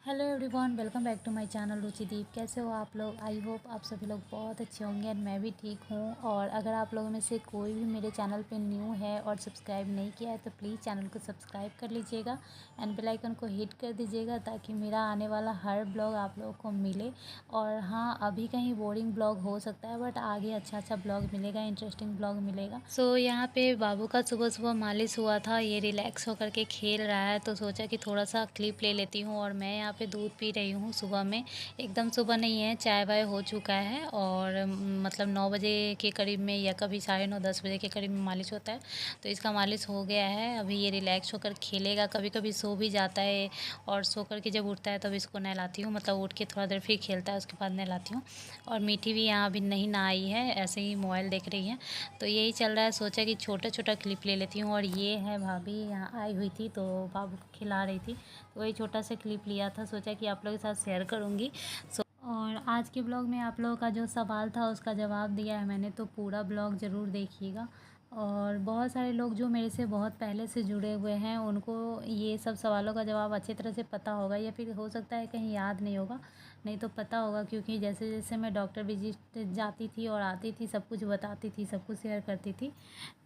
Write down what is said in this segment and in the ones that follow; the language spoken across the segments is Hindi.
Hello everyone, welcome back to my channel Ruchideep. कैसे हो आप लोग? आई होप आप सभी लोग बहुत अच्छे होंगे एंड मैं भी ठीक हूँ। और अगर आप लोगों में से कोई भी मेरे चैनल पे न्यू है और सब्सक्राइब नहीं किया है तो प्लीज़ चैनल को सब्सक्राइब कर लीजिएगा एंड बेल आइकन को हिट कर दीजिएगा ताकि मेरा आने वाला हर ब्लॉग आप लोगों को मिले। और हाँ, अभी कहीं बोरिंग ब्लॉग हो सकता है बट आगे अच्छा ब्लॉग मिलेगा, इंटरेस्टिंग ब्लॉग मिलेगा। सो यहाँ पे बाबू का सुबह सुबह मालिश हुआ था, ये रिलैक्स होकर के खेल रहा है तो सोचा कि थोड़ा सा क्लिप ले लेती हूँ। और मैं यहाँ पे दूध पी रही हूँ सुबह में, एकदम सुबह नहीं है, चाय वाय हो चुका है और मतलब 9 बजे के करीब में या कभी 9:30-10 बजे के करीब में मालिश होता है। तो इसका मालिश हो गया है, अभी ये रिलैक्स होकर खेलेगा। कभी कभी सो भी जाता है और सो कर के जब उठता है तब इसको नहलाती हूँ, मतलब उठ के थोड़ा देर फिर खेलता है, उसके बाद नहलाती हूँ। और मीठी भी यहाँ अभी नहीं नहाई है, ऐसे ही मोबाइल देख रही है। तो यही चल रहा है, सोचा कि छोटा क्लिप ले लेती हूँ। और ये है भाभी यहाँ आई हुई थी तो बाबू को खिला रही थी, तो वही छोटा सा क्लिप लिया था, सोचा कि आप लोगों के साथ शेयर करूँगी। और आज के ब्लॉग में आप लोगों का जो सवाल था उसका जवाब दिया है मैंने, तो पूरा ब्लॉग ज़रूर देखिएगा। और बहुत सारे लोग जो मेरे से बहुत पहले से जुड़े हुए हैं उनको ये सब सवालों का जवाब अच्छी तरह से पता होगा, या फिर हो सकता है कहीं याद नहीं होगा, नहीं तो पता होगा। क्योंकि जैसे जैसे मैं डॉक्टर विजिट जाती थी और आती थी, सब कुछ बताती थी, सब कुछ शेयर करती थी,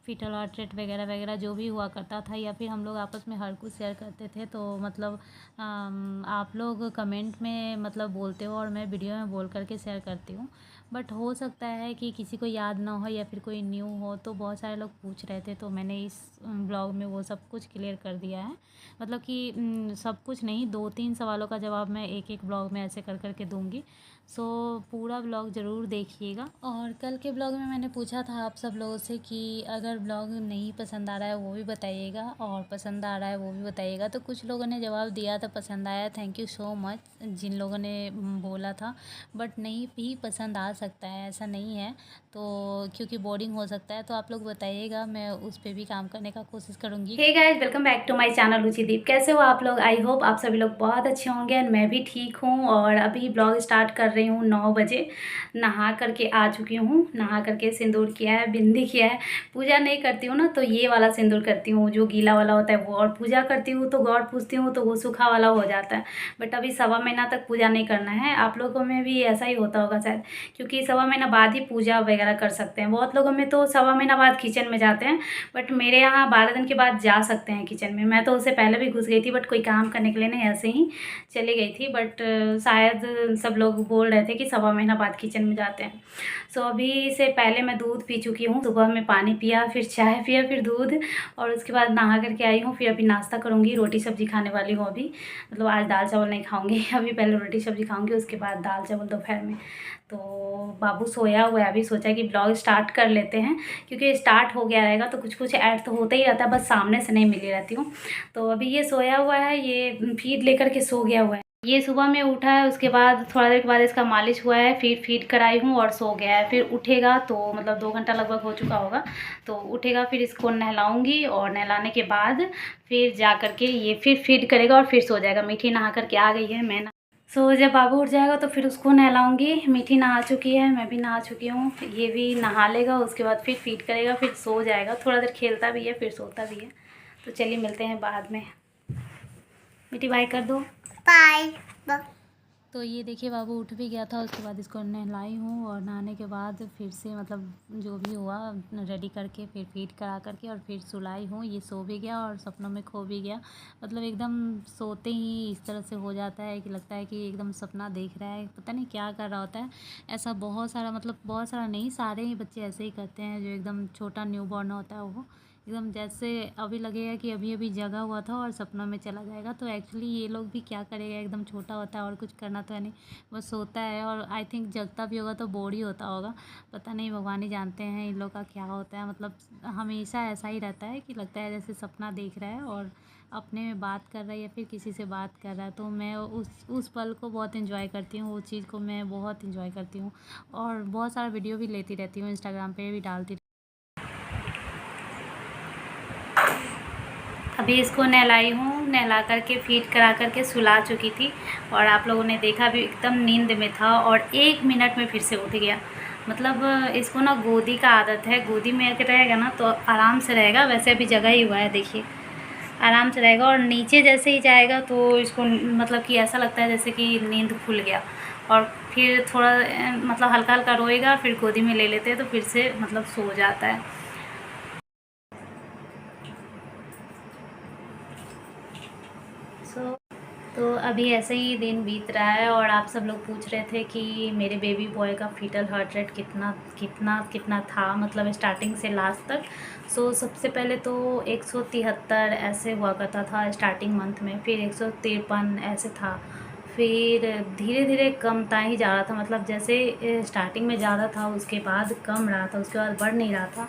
फीटल हार्ट रेट वगैरह वगैरह जो भी हुआ करता था, या फिर हम लोग आपस में हर कुछ शेयर करते थे। तो मतलब आप लोग कमेंट में मतलब बोलते हो और मैं वीडियो में बोल करके शेयर करती हूँ। बट हो सकता है कि किसी को याद ना हो या फिर कोई न्यू हो, तो बहुत सारे लोग पूछ रहे थे, तो मैंने इस ब्लॉग में वो सब कुछ क्लियर कर दिया है। मतलब कि सब कुछ नहीं, 2-3 सवालों का जवाब मैं एक एक ब्लॉग में ऐसे कर करके दूँगी। सो पूरा ब्लॉग ज़रूर देखिएगा। और कल के ब्लॉग में मैंने पूछा था आप सब लोगों से कि अगर ब्लॉग नहीं पसंद आ रहा है वो भी बताइएगा और पसंद आ रहा है वो भी बताइएगा। तो कुछ लोगों ने जवाब दिया था पसंद आया, थैंक यू सो मच जिन लोगों ने बोला था। बट नहीं भी पसंद आ सकता है, ऐसा नहीं है, तो क्योंकि बोरिंग हो सकता है, तो आप लोग बताइएगा, मैं उस पर भी काम करने का कोशिश करूँगी। Hey guys, welcome back to my channel Ruchideep. कैसे हो आप लोग? आई होप आप सभी लोग बहुत अच्छे होंगे एंड मैं भी ठीक हूँ। और अभी ब्लॉग स्टार्ट कर रही हूँ 9 बजे। नहा करके आ चुकी हूँ, नहा करके सिंदूर किया है, बिंदी किया है। पूजा नहीं करती हूँ ना तो ये वाला सिंदूर करती हूँ जो गीला वाला होता है वो, और पूजा करती हूँ तो गौर पूजती हूँ तो वो सूखा वाला हो जाता है। बट अभी 1.25 महीना तक पूजा नहीं करना है। आप लोगों में भी ऐसा ही होता होगा शायद, क्योंकि 1.25 महीना बाद ही पूजा वगैरह कर सकते हैं। बहुत लोगों में तो 1.25 महीना बाद किचन में जाते हैं, बट मेरे यहाँ 12 दिन के बाद जा सकते हैं किचन में। मैं तो उससे पहले भी घुस गई थी, बट कोई काम करने के लिए नहीं, ऐसे ही चली गई थी। बट शायद सब लोग बोल रहे थे कि 1.25 महीना बाद किचन में जाते हैं। सो अभी से पहले मैं दूध पी चुकी हूँ, सुबह में पानी पिया, फिर चाय पिया, फिर दूध, और उसके बाद नहा करके आई हूँ। फिर अभी नाश्ता करूँगी, रोटी सब्जी खाने वाली हूँ अभी। मतलब आज दाल चावल नहीं खाऊँगी, अभी पहले रोटी सब्जी खाऊँगी, उसके बाद दाल चावल दोपहर में। तो बाबू सोया हुआ है अभी, सोचा कि ब्लॉग स्टार्ट कर लेते हैं, क्योंकि स्टार्ट हो गया रहेगा तो कुछ कुछ ऐड तो होता ही रहता है, बस सामने से नहीं मिली रहती हूँ। तो अभी ये सोया हुआ है, ये फीड लेकर के सो गया हुआ है। ये सुबह में उठा है, उसके बाद थोड़ा देर के बाद इसका मालिश हुआ है, फिर फीड कराई हूँ और सो गया है। फिर उठेगा तो मतलब 2 घंटा लगभग हो चुका होगा, तो उठेगा, फिर इसको नहलाऊँगी और नहलाने के बाद फिर जा करके ये फिर फीड करेगा और फिर सो जाएगा। मीठी नहा करके आ गई है, मैं जब बाबू उठ जाएगा तो फिर उसको नहलाऊँगी। मीठी नहा चुकी है, मैं भी नहा चुकी हूँ, ये भी नहा लेगा, उसके बाद फिर फीड करेगा, फिर सो जाएगा। थोड़ा देर खेलता भी है फिर सोता भी है। तो चलिए मिलते हैं बाद में। मीठी बाय कर दो। बाय। तो ये देखिए बाबू उठ भी गया था, उसके बाद इसको नहलाई हूँ और नहाने के बाद फिर से मतलब जो भी हुआ रेडी करके फिर फीड करा करके और फिर सुलाई हूँ। ये सो भी गया और सपनों में खो भी गया, मतलब एकदम सोते ही इस तरह से हो जाता है कि लगता है कि एकदम सपना देख रहा है, पता नहीं क्या कर रहा होता है। ऐसा बहुत सारा, मतलब बहुत सारा नहीं, सारे ही बच्चे ऐसे ही करते हैं, जो एकदम छोटा न्यू बॉर्न होता है वो एकदम जैसे अभी लगेगा कि अभी अभी जगा हुआ था और सपनों में चला जाएगा। तो एक्चुअली ये लोग भी क्या करेगा, एकदम छोटा होता है और कुछ करना तो है नहीं, बस सोता है। और आई थिंक जगता भी होगा तो बोर ही होता होगा, पता नहीं, भगवान ही जानते हैं इन लोग का क्या होता है। मतलब हमेशा ऐसा ही रहता है कि लगता है जैसे सपना देख रहा है और अपने में बात कर रहा है या फिर किसी से बात कर रहा है। तो मैं उस पल को बहुत इन्जॉय करती हूँ, उस चीज़ को मैं बहुत इन्जॉय करती हूँ और बहुत सारा वीडियो भी लेती रहती हूँ, इंस्टाग्राम पे भी डालती। अभी इसको नहलाई हूँ, नहला करके फीड करा करके सुला चुकी थी, और आप लोगों ने देखा भी एकदम नींद में था और 1 मिनट में फिर से उठ गया। मतलब इसको ना गोदी का आदत है, गोदी में अगर रहेगा ना तो आराम से रहेगा। वैसे अभी जगह ही हुआ है, देखिए आराम से रहेगा। और नीचे जैसे ही जाएगा तो इसको मतलब कि ऐसा लगता है जैसे कि नींद खुल गया, और फिर थोड़ा मतलब हल्का हल्का रोएगा, फिर गोदी में ले लेते हैं तो फिर से मतलब सो जाता है। तो अभी ऐसे ही दिन बीत रहा है, और आप सब लोग पूछ रहे थे कि मेरे बेबी बॉय का फीटल हार्ट रेट कितना कितना कितना था, मतलब स्टार्टिंग से लास्ट तक। सबसे पहले तो 173 ऐसे हुआ करता था स्टार्टिंग मंथ में, फिर 153 ऐसे था, फिर धीरे धीरे कमता ही जा रहा था, मतलब जैसे स्टार्टिंग में ज़्यादा था उसके बाद कम रहा था, उसके बाद बढ़ नहीं रहा था।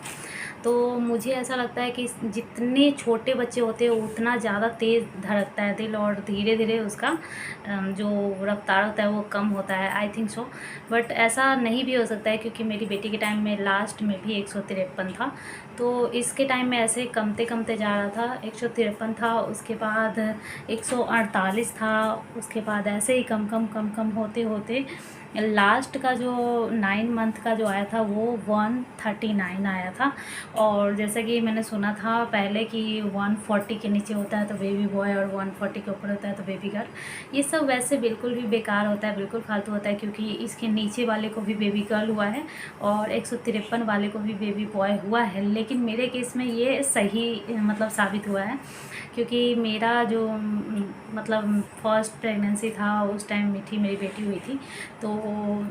तो मुझे ऐसा लगता है कि जितने छोटे बच्चे होते हैं उतना ज़्यादा तेज़ धड़कता है दिल, और धीरे धीरे उसका जो रफ्तार होता है वो कम होता है, आई थिंक सो। बट ऐसा नहीं भी हो सकता है, क्योंकि मेरी बेटी के टाइम में लास्ट में भी 153 था, तो इसके टाइम में ऐसे कमते कमते जा रहा था। 153 था, उसके बाद 148 था, उसके बाद ऐसे ही कम कम कम कम होते होते लास्ट का जो 9 मंथ का जो आया था वो 139 आया था। और जैसा कि मैंने सुना था पहले कि 140 के नीचे होता है तो बेबी बॉय, और 140 के ऊपर होता है तो बेबी गर्ल। ये सब वैसे बिल्कुल भी बेकार होता है, बिल्कुल फालतू होता है, क्योंकि इसके नीचे वाले को भी बेबी गर्ल हुआ है और 153 वाले को भी बेबी बॉय हुआ है। लेकिन मेरे केस में ये सही मतलब साबित हुआ है, क्योंकि मेरा जो मतलब फर्स्ट प्रेगनेंसी था उस टाइम मीठी मेरी बेटी हुई थी, तो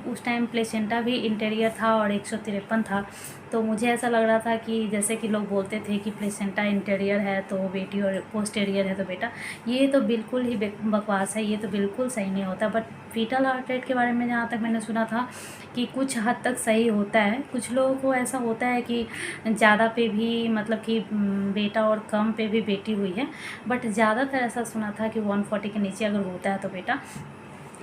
उस टाइम प्लेसेंटा भी इंटीरियर था और 153 था। तो मुझे ऐसा लग रहा था कि जैसे कि लोग बोलते थे कि प्लेसेंटा इंटीरियर है तो बेटी और पोस्टीरियर है तो बेटा, ये तो बिल्कुल ही बकवास है, ये तो बिल्कुल सही नहीं होता। बट फीटल हार्ट रेट के बारे में जहाँ तक मैंने सुना था कि कुछ हद तक सही होता है, कुछ लोगों को ऐसा होता है कि ज़्यादा पे भी मतलब कि बेटा और कम पे भी बेटी हुई है, बट ज़्यादातर ऐसा सुना था कि 140 के नीचे अगर होता है तो बेटा।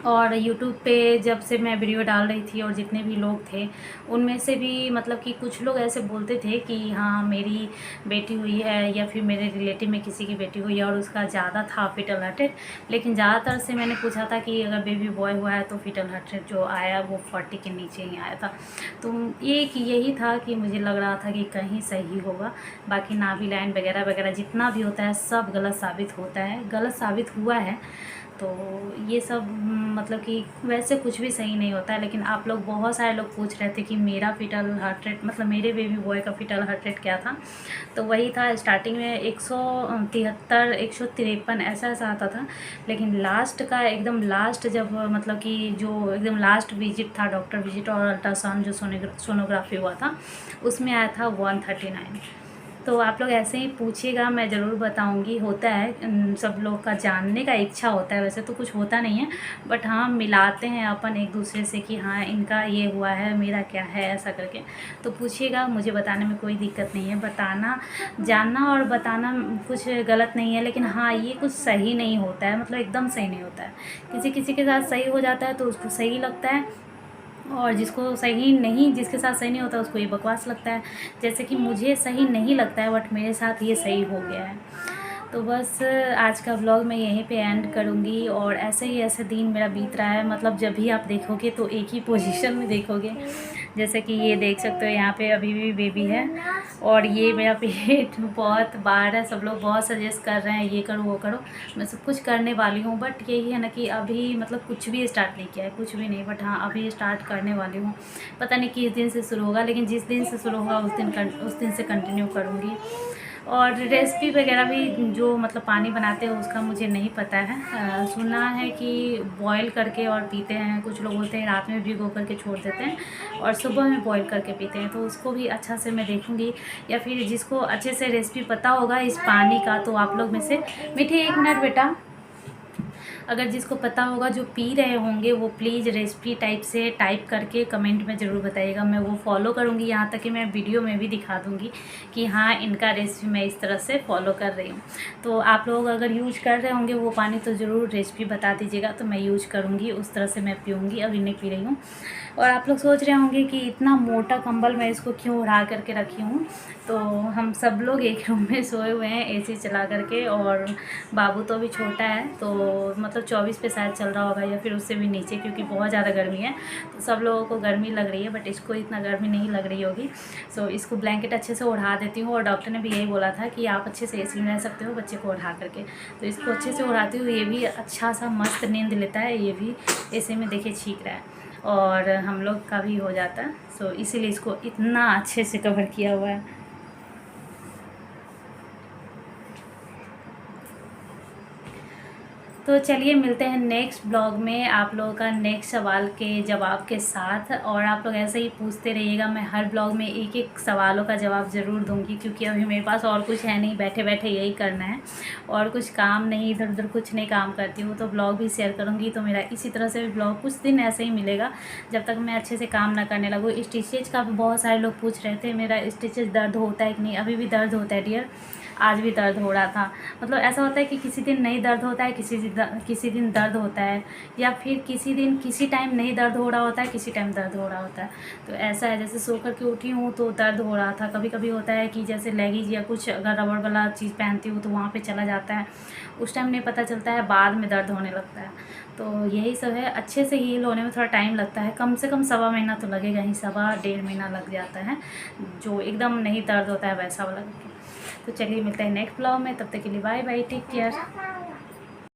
और यूट्यूब पे जब से मैं वीडियो डाल रही थी और जितने भी लोग थे उनमें से भी मतलब कि कुछ लोग ऐसे बोलते थे कि हाँ मेरी बेटी हुई है, या फिर मेरे रिलेटिव में किसी की बेटी हुई है और उसका ज़्यादा था फीटल हार्ट रेट। लेकिन ज़्यादातर से मैंने पूछा था कि अगर बेबी बॉय हुआ है तो फीटल हार्ट रेट जो आया वो 40 के नीचे ही आया था। तो एक यही था कि मुझे लग रहा था कि कहीं सही होगा, बाकी नाभि लाइन वगैरह वगैरह जितना भी होता है सब गलत साबित होता है, गलत साबित हुआ है। तो ये सब मतलब कि वैसे कुछ भी सही नहीं होता है। लेकिन आप लोग बहुत सारे लोग पूछ रहे थे कि मेरा फीटल हार्ट रेट मतलब मेरे बेबी बॉय का फीटल हार्ट रेट क्या था, तो वही था स्टार्टिंग में 173 153 ऐसा ऐसा आता था। लेकिन लास्ट का एकदम लास्ट जब मतलब कि जो एकदम लास्ट विजिट था, डॉक्टर विजिट और अल्ट्रासाउंड जो सोनोग्राफी हुआ था उसमें आया था 139। तो आप लोग ऐसे ही पूछिएगा, मैं ज़रूर बताऊंगी। होता है सब लोग का जानने का इच्छा होता है, वैसे तो कुछ होता नहीं है, बट हाँ मिलाते हैं अपन एक दूसरे से कि हाँ इनका ये हुआ है मेरा क्या है, ऐसा करके। तो पूछिएगा, मुझे बताने में कोई दिक्कत नहीं है। बताना, जानना और बताना कुछ गलत नहीं है, लेकिन हाँ ये कुछ सही नहीं होता है, मतलब एकदम सही नहीं होता है। किसी किसी के साथ सही हो जाता है तो उसको सही लगता है, और जिसको सही नहीं, जिसके साथ सही नहीं होता उसको ये बकवास लगता है। जैसे कि मुझे सही नहीं लगता है बट मेरे साथ ये सही हो गया है। तो बस आज का व्लॉग मैं यहीं पे एंड करूँगी। और ऐसे ही ऐसे दिन मेरा बीत रहा है, मतलब जब भी आप देखोगे तो एक ही पोजीशन में देखोगे। जैसे कि ये देख सकते हो यहाँ पे अभी भी बेबी है, और ये मेरा पेट बहुत बाहर है। सब लोग बहुत सजेस्ट कर रहे हैं ये करो वो करो, मैं सब कुछ करने वाली हूँ, बट यही है ना कि अभी मतलब कुछ भी स्टार्ट नहीं किया है, कुछ भी नहीं, बट हाँ अभी स्टार्ट करने वाली हूँ। पता नहीं किस दिन से शुरू होगा, लेकिन जिस दिन से शुरू होगा उस दिन से कंटिन्यू करूँगी। और रेसिपी वगैरह भी जो मतलब पानी बनाते हैं उसका मुझे नहीं पता है। सुना है कि बॉईल करके और पीते हैं, कुछ लोग बोलते हैं रात में भिगो करके छोड़ देते हैं और सुबह में बॉईल करके पीते हैं, तो उसको भी अच्छा से मैं देखूँगी। या फिर जिसको अच्छे से रेसिपी पता होगा इस पानी का, तो आप लोग में से मीठे 1 मिनट बेटा, अगर जिसको पता होगा जो पी रहे होंगे वो प्लीज़ रेसिपी टाइप से टाइप करके कमेंट में ज़रूर बताइएगा। मैं वो फॉलो करूँगी, यहाँ तक कि मैं वीडियो में भी दिखा दूँगी कि हाँ इनका रेसिपी मैं इस तरह से फॉलो कर रही हूँ। तो आप लोग अगर यूज कर रहे होंगे वो पानी तो ज़रूर रेसिपी बता दीजिएगा, तो मैं यूज करूँगी, उस तरह से मैं पीऊँगी। अभी नहीं पी रही हूँ। और आप लोग सोच रहे होंगे कि इतना मोटा कंबल मैं इसको क्यों उड़ा करके रखी हूँ, तो हम सब लोग एक रूम में सोए हुए हैं एसी चला करके, और बाबू तो अभी छोटा है, तो मतलब मतलब 24 पे शायद चल रहा होगा या फिर उससे भी नीचे, क्योंकि बहुत ज़्यादा गर्मी है। तो सब लोगों को गर्मी लग रही है, बट इसको इतना गर्मी नहीं लग रही होगी। सो इसको ब्लैंकेट अच्छे से ओढ़ा देती हूँ, और डॉक्टर ने भी यही बोला था कि आप अच्छे से एसी में रह सकते हो बच्चे को ओढ़ा करके। तो इसको अच्छे से ओढ़ाती हूँ, ये भी अच्छा सा मस्त नींद लेता है। ये भी ऐसे में देखिए छींक रहा है, और हम लोग का भी हो जाता है। सो इसीलिए इसको इतना अच्छे से कवर किया हुआ है। तो चलिए मिलते हैं नेक्स्ट ब्लॉग में आप लोगों का नेक्स्ट सवाल के जवाब के साथ। और आप लोग ऐसे ही पूछते रहिएगा, मैं हर ब्लॉग में एक एक सवालों का जवाब ज़रूर दूंगी, क्योंकि अभी मेरे पास और कुछ है नहीं, बैठे बैठे यही करना है और कुछ काम नहीं, इधर उधर कुछ नहीं काम करती हूँ। तो ब्लॉग भी शेयर करूँगी, तो मेरा इसी तरह से भी ब्लॉग कुछ दिन ऐसे ही मिलेगा जब तक मैं अच्छे से काम ना करने लगूँ। स्टिचेज का भी बहुत सारे लोग पूछ रहे थे, मेरा स्टिचेज दर्द होता है कि नहीं। अभी भी दर्द होता है डियर, आज भी दर्द हो रहा था। मतलब ऐसा होता है कि किसी दिन नहीं दर्द होता है, किसी दिन दर्द होता है, या फिर किसी दिन किसी टाइम नहीं दर्द हो रहा होता है, किसी टाइम दर्द हो रहा होता है। तो ऐसा है, जैसे सो कर के उठी हूँ तो दर्द हो रहा था। कभी कभी होता है कि जैसे लेगीज या कुछ अगर रबड़ वाला चीज़ पहनती हूँ तो वहाँ पे चला जाता है, उस टाइम नहीं पता चलता है, बाद में दर्द होने लगता है। तो यही सब है, अच्छे से हील होने में थोड़ा टाइम लगता है, कम से कम 1.25 महीना तो लगेगा ही, 1.25 महीना लग जाता है, जो एकदम नहीं दर्द होता है वैसा वाला। तो चलिए मिलते हैं नेक्स्ट ब्लॉग में, तब तक के लिए बाय बाय, टेक केयर।